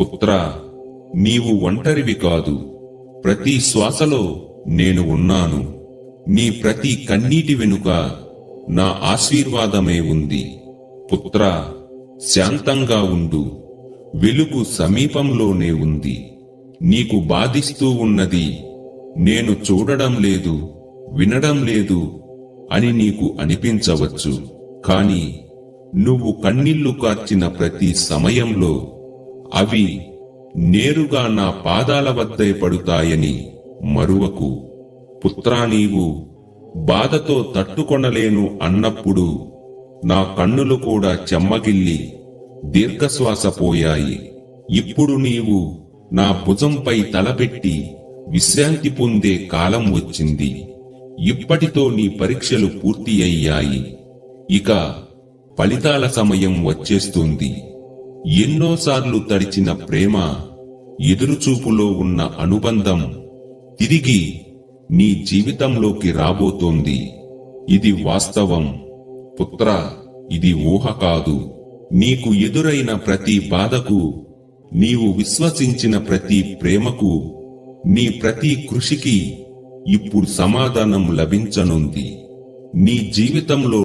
పుత్రా, నీవు ఒంటరివి కాదు. ప్రతి శ్వాసలో నేను ఉన్నాను. నీ ప్రతి కన్నీటి వెనుక నా ఆశీర్వాదమే ఉంది. పుత్రా, శాంతంగా ఉండు. వెలుగు సమీపంలోనే ఉంది. నీకు బాధిస్తూ ఉన్నది నేను చూడడం లేదు, వినడం లేదు అని నీకు అనిపించవచ్చు. కాని నువ్వు కన్నీళ్లు కార్చిన ప్రతి సమయంలో అవి నేరుగా నా పాదాల వద్దే పడుతాయని మరువకు. పుత్రా, నీవు బాధతో తట్టుకొనలేను అన్నప్పుడు నా కన్నులు కూడా చెమ్మగిల్లి దీర్ఘశ్వాస పోయాయి. ఇప్పుడు నీవు నా భుజంపై తలపెట్టి విశ్రాంతి పొందే కాలం వచ్చింది. ఇప్పటితో నీ పరీక్షలు పూర్తి అయ్యాయి. ఇక ఫలితాల సమయం వచ్చేస్తుంది. ఎన్నోసార్లు తడిచిన ప్రేమ, ఎదురుచూపులో ఉన్న అనుబంధం తిరిగి నీ జీవితంలోకి రాబోతోంది. ఇది వాస్తవం. పుత్రా, ఇది ఊహ కాదు. నీకు ఎదురైన ప్రతి బాధకు, నీవు విశ్వసించిన ప్రతి ప్రేమకు, నీ ప్రతి కృషికి ఇప్పుడు సమాధానం లభించనుంది. నీ జీవితంలో